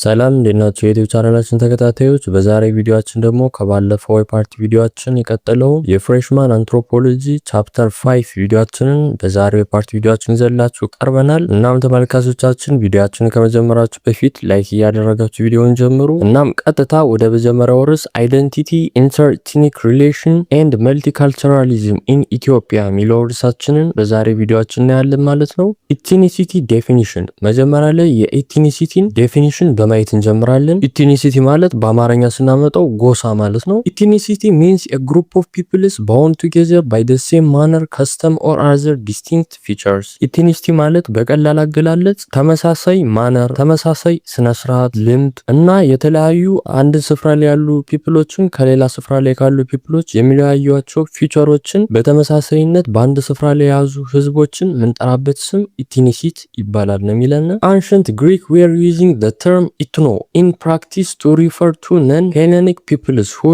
ሰላም እንዴት ናችሁ የዩቲዩብ ቻናላችን ተከታታዮች? በዛሬ ቪዲዮአችን ደግሞ ከባለፈው የፓርት ቪዲዮአችን የቀጠለው የፍሬሽማን አንትሮፖሎጂ ቻፕተር 5 ቪዲዮአችንን በዛሬው የፓርት ቪዲዮአችን ይዘላችሁ ቀርበናል። እናም ተመልካቾቻችን ቪዲዮአችንን ከመጀመራችሁ በፊት ላይክ እያደረጋችሁ ቪዲዮውን ጀምሩ። እናም ቀጥታ ወደ መጀመሪያው ርዕስ አይደንቲቲ ኢንተር ኢትኒክ ሪሌሽን ኤንድ መልቲካልቸራሊዝም ኢን ኢትዮጵያ የሚለው ርዕሳችንን በዛሬ ቪዲዮአችን እናያለን ማለት ነው። ኢትኒሲቲ ዴፊኒሽን መጀመሪያ ላይ የኢትኒሲቲን ዴፊኒሽን በማየት እንጀምራለን። ኢትኒሲቲ ማለት በአማርኛ ስናመጣው ጎሳ ማለት ነው። ኢትኒሲቲ means a group of peoples bound together by the same manner, custom or other distinct features. ኢትኒሲቲ ማለት በቀላል አገላለጽ ተመሳሳይ ማነር፣ ተመሳሳይ ስነ ስርዓት፣ ልምድ እና የተለያዩ አንድ ስፍራ ላይ ያሉ ፒፕሎችን ከሌላ ስፍራ ላይ ካሉ ፒፕሎች የሚለያዩቸው ፊቸሮችን በተመሳሳይነት በአንድ ስፍራ ላይ የያዙ ህዝቦችን ምንጠራበት ስም ኢትኒሲቲ ይባላል ነው የሚለን። Ancient Greek were using the term ethno in practice to refer to non-Hellenic peoples who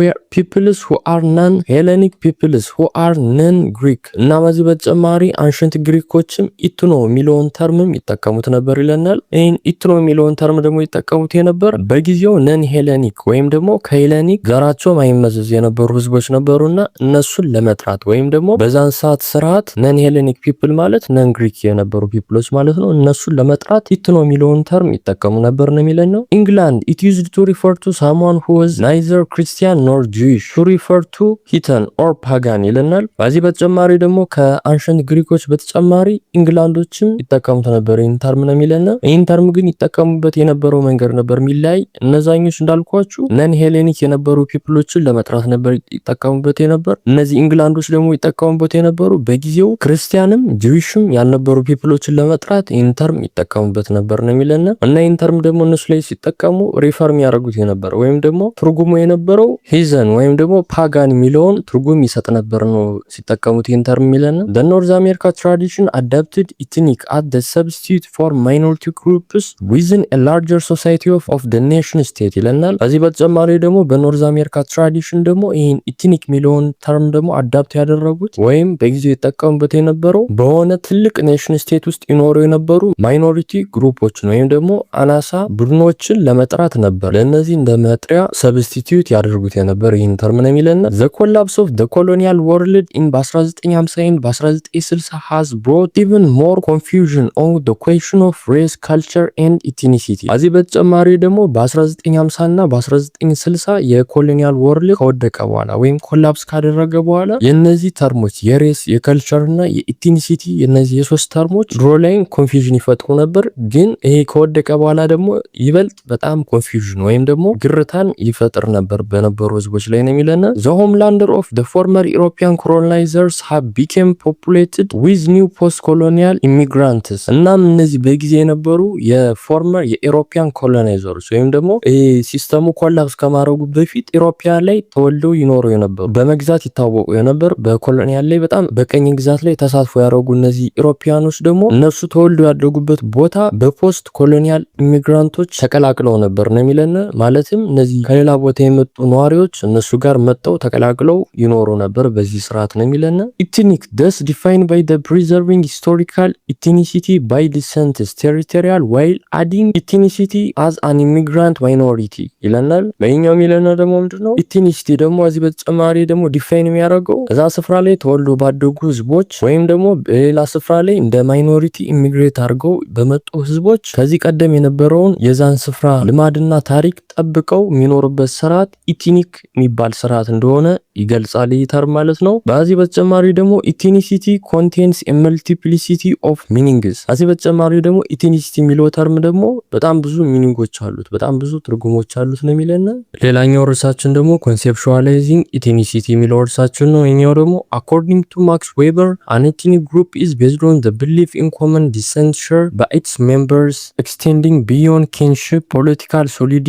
are non-Hellenic peoples who are non-Greek እና በዚህ በተጨማሪ አንሸንት ግሪኮችም ኢትኖ የሚለውን ተርምም ይጠቀሙት ነበር ይለናል። ይህን ኢትኖ የሚለውን ተርም ደግሞ ይጠቀሙት የነበር በጊዜው ነን ሄለኒክ ወይም ደግሞ ከሄለኒክ ዘራቸው ማይመዘዝ የነበሩ ህዝቦች ነበሩና እነሱን ለመጥራት ወይም ደግሞ በዛን ሰዓት ስርዓት ነን ሄለኒክ ፒፕል ማለት ነን ግሪክ የነበሩ ፒፕሎች ማለት ነው። እነሱን ለመጥራት ኢትኖ የሚለውን ተርም ይጠቀሙ ነበር ነው የሚለን ነው። England, it used to refer to someone who was neither Christian nor Jewish, to refer to heathen or pagan ይለናል። በዚህ በተጨማሪ ደግሞ ከአንሸንት ግሪኮች በተጨማሪ ኢንግላንዶችም ይጠቀሙት ነበር ይህን ተርም ነው የሚለን። ይህን ተርም ግን ይጠቀሙበት የነበረው መንገድ ነበር የሚላይ። እነዛኞች እንዳልኳችሁ ነን ሄሌኒክ የነበሩ ፒፕሎችን ለመጥራት ነበር ይጠቀሙበት የነበር። እነዚህ ኢንግላንዶች ደግሞ ይጠቀሙበት የነበሩ በጊዜው ክርስቲያንም ጂዊሽም ያልነበሩ ፒፕሎችን ለመጥራት ይህን ተርም ይጠቀሙበት ነበር ነው የሚለን እና ይህን ተርም ደግሞ እነሱ ላይ ሲጠቀሙ ሪፈርም ያደርጉት የነበር ወይም ደግሞ ትርጉሙ የነበረው ሂዘን ወይም ደግሞ ፓጋን የሚለውን ትርጉም ይሰጥ ነበር ነው ሲጠቀሙት ይህን ተርም የሚለን። The North America tradition adapted ethnic as the substitute for minority groups within a larger society of the nation state ይለናል። ከዚህ በተጨማሪ ደግሞ በኖርዝ አሜሪካ ትራዲሽን ደግሞ ይህን ኢትኒክ የሚለውን ተርም ደግሞ አዳፕት ያደረጉት ወይም በጊዜው ይጠቀሙበት የነበረው በሆነ ትልቅ ኔሽን ስቴት ውስጥ ይኖሩ የነበሩ ማይኖሪቲ ግሩፖችን ወይም ደግሞ አናሳ ቡድኖችን ለመጥራት ነበር። ለነዚህ እንደ መጥሪያ ሰብስቲቲዩት ያደርጉት የነበር ይህን ተርም ነው የሚለን። The collapse of the colonial world in በ1950 and በ1960 has brought even more confusion on the question of race, culture and ethnicity. ከዚህ በተጨማሪ ደግሞ በ1950 እና በ1960 የኮሎኒያል ወርልድ ከወደቀ በኋላ ወይም ኮላፕስ ካደረገ በኋላ የነዚህ ተርሞች የሬስ፣ የከልቸር እና የኢትኒሲቲ የነዚህ የሶስት ተርሞች ድሮ ላይ ኮንፊውዥን ይፈጥሩ ነበር። ግን ይሄ ከወደቀ በኋላ ደግሞ ይበልጥ በጣም ኮንፊውዥን ወይም ደግሞ ግርታን ይፈጥር ነበር በነበሩ ህዝቦች ላይ ነው የሚለን። The homeland of the former European colonizers have become populated with new post-colonial immigrants. እናም እነዚህ በጊዜ የነበሩ የፎርመር የኢሮፒያን ኮሎናይዘሮች ወይም ደግሞ ሲስተሙ ኮላፕስ ከማድረጉ በፊት ኢሮፒያ ላይ ተወልደው ይኖሩ የነበሩ በመግዛት ይታወቁ የነበር በኮሎኒያል ላይ በጣም በቀኝ ግዛት ላይ ተሳትፎ ያደረጉ እነዚህ ኢሮፒያኖች ደግሞ እነሱ ተወልደው ያደጉበት ቦታ በፖስት ኮሎኒያል ኢሚግራንቶች ተቀላቅለው ነበር ነው የሚለን። ማለትም እነዚህ ከሌላ ቦታ የመጡ ነዋሪዎች እነሱ ጋር መጥተው ተቀላቅለው ይኖሩ ነበር በዚህ ስርዓት ነው የሚለን። ኢትኒክ thus defined by the preserving historical ethnicity by descent territorial while adding ethnicity as an immigrant minority ይለናል። በእኛው የሚለን ደግሞ ምንድነው ኢትኒሲቲ ደግሞ እዚህ በተጨማሪ ደግሞ ዲፋይን የሚያደርገው እዛ ስፍራ ላይ ተወልዶ ባደጉ ህዝቦች ወይም ደግሞ በሌላ ስፍራ ላይ እንደ ማይኖሪቲ ኢሚግሬት አድርገው በመጡ ህዝቦች ከዚህ ቀደም የነበረውን የዛን ስፍራ ልማድና ታሪክ ጠብቀው የሚኖርበት ስርዓት ኢትኒክ የሚባል ስርዓት እንደሆነ ይገልጻል ይህ ተርም ማለት ነው። በዚህ በተጨማሪ ደግሞ ኢትኒሲቲ ኮንቴንስ ኤ መልቲፕሊሲቲ ኦፍ ሚኒንግስ። ከዚህ በተጨማሪ ደግሞ ኢትኒሲቲ የሚለው ተርም ደግሞ በጣም ብዙ ሚኒንጎች አሉት፣ በጣም ብዙ ትርጉሞች አሉት ነው የሚለን። ሌላኛው ርዕሳችን ደግሞ ኮንሴፕቹዋላይዚንግ ኢትኒሲቲ የሚለው ርዕሳችን ነው። ይሄኛው ደግሞ አኮርዲንግ ቱ ማክስ ዌበር አን ኢትኒክ ግሩፕ ኢዝ ቤዝድ ኦን ዘ ቢሊፍ ኢን ኮመን ዲሰንት ሼርድ ባይ ኢትስ ሜምበርስ ኤክስቴንዲንግ ቢዮንድ ኪንሺፕ ፖለቲካል ሶሊዲሪቲ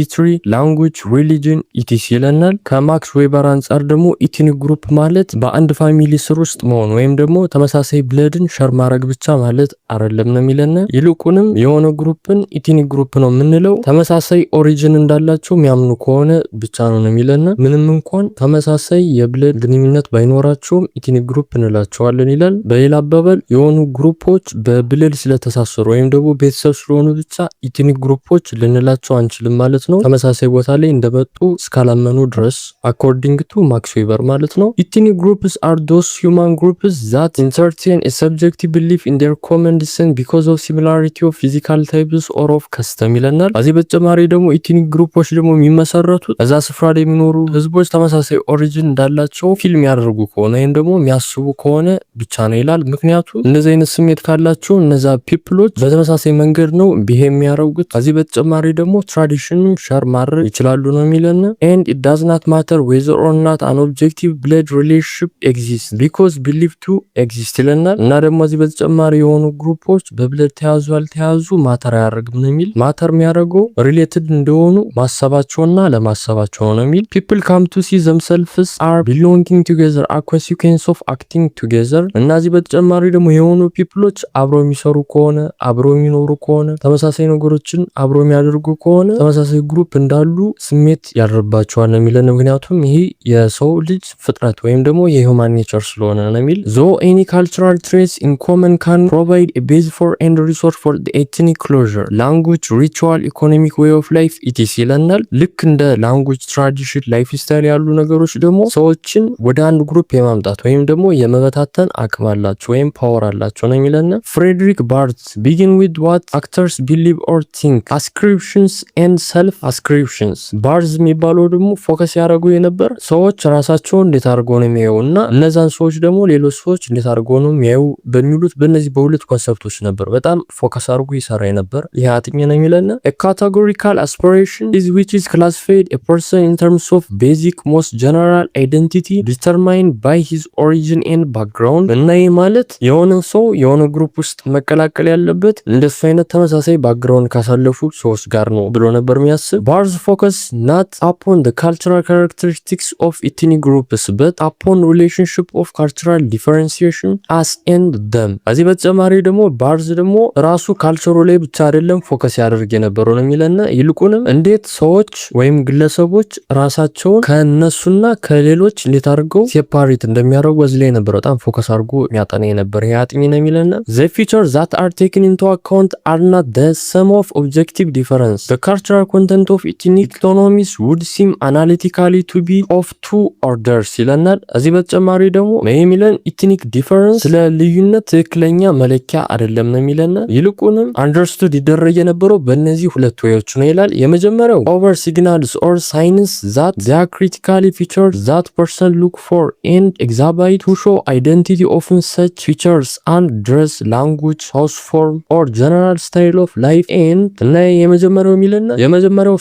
ላንጉጅ ሪሊጅን ኢቲሲ ይለናል። ከማክስ ዌበር አንጻር ደግሞ ኢትኒክ ግሩፕ ማለት በአንድ ፋሚሊ ስር ውስጥ መሆን ወይም ደግሞ ተመሳሳይ ብለድን ሸር ማድረግ ብቻ ማለት አይደለም ነው የሚለን። ይልቁንም የሆነ ግሩፕን ኢትኒክ ግሩፕ ነው የምንለው ተመሳሳይ ኦሪጂን እንዳላቸው የሚያምኑ ከሆነ ብቻ ነው የሚለን። ምንም እንኳን ተመሳሳይ የብለድ ግንኙነት ባይኖራቸውም ኢትኒክ ግሩፕ እንላቸዋለን ይላል። በሌላ አባባል የሆኑ ግሩፖች በብለድ ስለተሳሰሩ ወይም ደግሞ ቤተሰብ ስለሆኑ ብቻ ኢትኒክ ግሩፖች ልንላቸው አንችልም ማለት ነው። ተመሳሳይ ቦታ ላይ እንደመጡ እስካላመኑ ድረስ according to Max Weber ማለት ነው። ethnic groups are those human groups that entertain a subjective belief in their common descent because of similarity of physical types or of custom ይለናል። ከዚህ በተጨማሪ ደግሞ ኢትኒክ ግሩፖች ደግሞ የሚመሰረቱት እዛ ስፍራ ላይ የሚኖሩ ህዝቦች ተመሳሳይ ኦሪጂን እንዳላቸው ፊልም ያደርጉ ከሆነ ወይም ደግሞ የሚያስቡ ከሆነ ብቻ ነው ይላል። ምክንያቱም እነዚህ አይነት ስሜት ካላቸው እነዛ ፒፕሎች በተመሳሳይ መንገድ ነው ቢሄ የሚያደርጉት። ከዚህ በተጨማሪ ደግሞ ትራዲሽን ሸር ማድረግ ይችላሉ ነው የሚለን and it does not matter whether or not an objective blood relationship exists because believed to exist ይለናል። እና ደግሞ እዚህ በተጨማሪ የሆኑ ግሩፖች በብለድ ተያዙ አልተያዙ ማተር አያደርግም ነው የሚል። ማተር የሚያደርገው ሪሌትድ እንደሆኑ ማሰባቸውና ለማሰባቸው ነው የሚል። people come to see themselves are belonging together a consequence of acting together እና እዚህ በተጨማሪ ደግሞ የሆኑ ፒፕሎች አብረው የሚሰሩ ከሆነ አብረው የሚኖሩ ከሆነ ተመሳሳይ ነገሮችን አብረው የሚያደርጉ ከሆነ ተመሳሳይ ግሩፕ እንዳሉ ስሜት ያደርባቸዋል ነው የሚለን። ምክንያቱም ይሄ የሰው ልጅ ፍጥረት ወይም ደግሞ የሂውማን ኔቸር ስለሆነ ነው የሚል። though any cultural traits in common can provide a base for and resource for the ethnic closure language ritual economic way of life ኢቲሲ ይለናል። ልክ እንደ ላንጉጅ ትራዲሽን ላይፍ ስታይል ያሉ ነገሮች ደግሞ ሰዎችን ወደ አንድ ግሩፕ የማምጣት ወይም ደግሞ የመበታተን አቅም አላቸው ወይም ፓወር አላቸው ነው የሚለን። ፍሬድሪክ ባርትስ begin with what actors believe or think ascriptions and self ascriptions ባርዝ የሚባለው ደግሞ ፎከስ ያደረጉ የነበር ሰዎች ራሳቸውን እንዴት አድርገው ነው የሚያዩ እና እነዛን ሰዎች ደግሞ ሌሎች ሰዎች እንዴት አድርገው ነው የሚያዩ በሚሉት በእነዚህ በሁለት ኮንሰፕቶች ነበር በጣም ፎከስ አድርጎ ይሰራ የነበር። ይህ አጥኚ ነው የሚለን a categorical aspiration is which is classified a person in terms of basic most general identity determined by his origin and background እና ይህ ማለት የሆነ ሰው የሆነ ግሩፕ ውስጥ መቀላቀል ያለበት እንደሱ አይነት ተመሳሳይ ባክግራውንድ ካሳለፉ ሰዎች ጋር ነው ብሎ ነበር የሚያስብ። ባርዝ ፎከስ not upon the cultural characteristics of ethnic groups but upon relationship of cultural differentiation as and them። ከዚህ በተጨማሪ ደግሞ ባርዝ ደግሞ ራሱ ካልቸሩ ላይ ብቻ አይደለም ፎከስ ያደርግ የነበረው ነው የሚለና ይልቁንም እንዴት ሰዎች ወይም ግለሰቦች ራሳቸውን ከነሱና ከሌሎች እንዴት አድርገው ሴፓሬት እንደሚያደርጉ በዚህ ላይ ነበር በጣም ፎከስ አድርጎ የሚያጠና የነበር ይሄ አጥኚ ነው የሚለና the features that are taken into account are not the sum of objective difference. The cultural content of ethnic autonomies would seem analytically to be of two orders ይለናል። እዚህ በተጨማሪ ደግሞ የሚለን ኢትኒክ ዲፈረንስ ስለ ልዩነት ትክክለኛ መለኪያ አይደለም ነው የሚለን። ይልቁንም አንደርስቱድ ይደረግ የነበረው በእነዚህ ሁለት ወዮች ነው ይላል። የመጀመሪያው over signals or signs that they are critically features that person look for and exhibit to show identity. Often such features and dress, language, house form or general style of life and እና የመጀመሪያው የሚልና የመጀመሪያው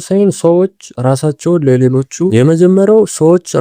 ሳይን ሰዎች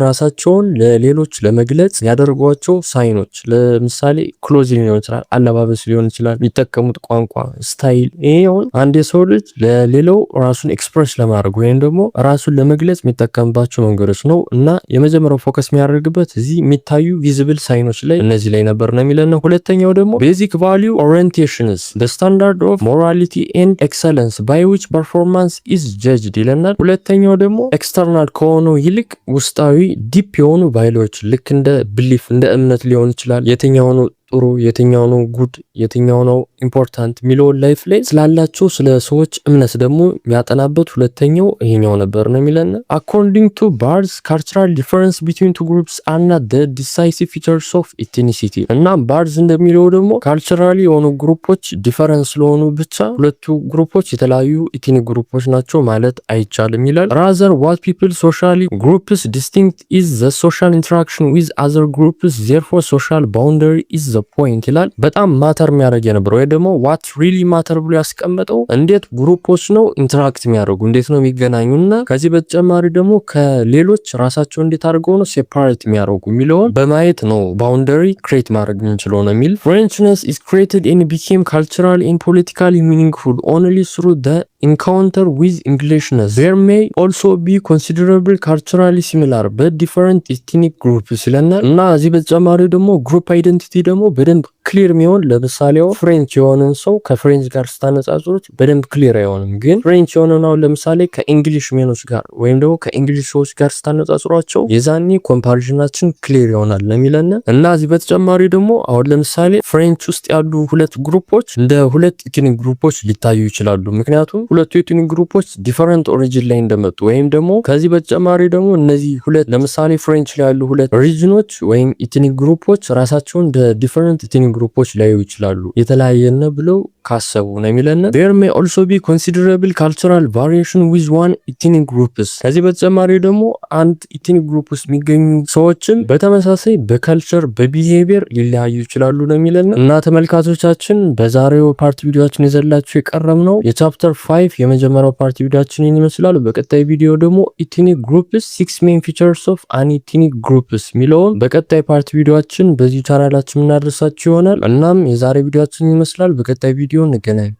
ራሳቸውን ለሌሎች ለመግለጽ ያደርጓቸው ሳይኖች ለምሳሌ ክሎዚንግ ሊሆን ይችላል፣ አለባበስ ሊሆን ይችላል፣ የሚጠቀሙት ቋንቋ ስታይል። ይሄ አሁን አንድ የሰው ልጅ ለሌላው ራሱን ኤክስፕረስ ለማድረግ ወይም ደግሞ ራሱን ለመግለጽ የሚጠቀምባቸው መንገዶች ነው እና የመጀመሪያው ፎከስ የሚያደርግበት እዚህ የሚታዩ ቪዚብል ሳይኖች ላይ እነዚህ ላይ ነበር ነው የሚለን። ሁለተኛው ደግሞ ቤዚክ ቫልዩ ኦሪየንቴሽንስ the standard of morality and excellence by which performance is judged ይለናል። ሁለተኛው ደግሞ ኤክስተርናል ከሆነው ይልቅ ውስጣዊ ዲፕ የሆኑ ቫልዩዎች ልክ እንደ ብሊፍ እንደ እምነት ሊሆን ይችላል የትኛው ነው ጥሩ የትኛው ነው ጉድ የትኛው ነው ኢምፖርታንት ሚሊዮን ላይፍ ላይ ስላላቸው ስለ ሰዎች እምነት ደግሞ የሚያጠናበት ሁለተኛው ይሄኛው ነበር ነው የሚለን። according to Barthes cultural difference between two groups are not the decisive features of ethnicity እና ባርዝ እንደሚለው ደግሞ ካልቸራሊ የሆኑ ግሩፖች ዲፈረንስ ስለሆኑ ብቻ ሁለቱ ግሩፖች የተለያዩ ኢትኒክ ግሩፖች ናቸው ማለት አይቻልም ይላል። rather what people socially groups distinct is the social interaction with other groups therefore social boundary is the point ይላል። በጣም ማተር የሚያደርግ የነበረው ወይ ደግሞ what really matter ብሎ ያስቀመጠው እንዴት ግሩፖች ነው ኢንተራክት የሚያደርጉ እንዴት ነው የሚገናኙና ከዚህ በተጨማሪ ደግሞ ከሌሎች ራሳቸው እንዴት አድርገው ነው ሴፓሬት የሚያደርጉ የሚለውን በማየት ነው ባውንደሪ ክሬት ማድረግ የምንችለው ነው የሚል። Frenchness is created and became cultural and politically meaningful only through the encounter with Englishness. There may also be considerable culturally similar but different ethnic groups ይለናል እና እዚህ በተጨማሪ ደግሞ ግሩፕ አይደንቲቲ ደግሞ በደንብ ክሊር የሚሆን ለምሳሌ ፍሬንች የሆነን ሰው ከፍሬንች ጋር ስታነጻጽሩት በደንብ ክሊር አይሆንም። ግን ፍሬንች የሆነን አሁን ለምሳሌ ከእንግሊሽ ሜኖች ጋር ወይም ደግሞ ከእንግሊሽ ሰዎች ጋር ስታነጻጽሯቸው የዛኔ ኮምፓሪዥናችን ክሊር ይሆናል ለሚለን እና እዚህ በተጨማሪ ደግሞ አሁን ለምሳሌ ፍሬንች ውስጥ ያሉ ሁለት ግሩፖች እንደ ሁለት ኢትኒክ ግሩፖች ሊታዩ ይችላሉ። ምክንያቱም ሁለቱ ኢትኒክ ግሩፖች ዲፈረንት ኦሪጂን ላይ እንደመጡ ወይም ደግሞ ከዚህ በተጨማሪ ደግሞ እነዚህ ሁለት ለምሳሌ ፍሬንች ላይ ያሉ ሁለት ሪጅኖች ወይም ኢትኒክ ግሩፖች ራሳቸውን እንደ ዲፈረንት ኢትኒክ ግሩፖች ሊያዩ ይችላሉ የተለያየነ ብለው ካሰቡ ነው የሚለን። there may also be considerable cultural variation with one ethnic groups። ከዚህ በተጨማሪ ደግሞ አንድ ኢትኒክ ግሩፕ ውስጥ የሚገኙ ሰዎችም በተመሳሳይ በካልቸር በቢሄቪየር ሊለያዩ ይችላሉ ነው የሚለን። እና ተመልካቾቻችን በዛሬው ፓርት ቪዲዮአችን ይዘላችሁ የቀረብ ነው የቻፕተር 5 የመጀመሪያው ፓርት ቪዲዮአችንን ይመስላል። በቀጣይ ቪዲዮ ደግሞ ኢትኒክ ግሩፕስ 6 main features of an ethnic groups ሚለውን በቀጣይ ፓርት ቪዲዮአችን በዚህ ቻናላችን እናደርሳችሁ ይሆናል። እናም የዛሬ ቪዲዮአችን ይመስላል። በቀጣይ ቪዲዮ እንገናኝ።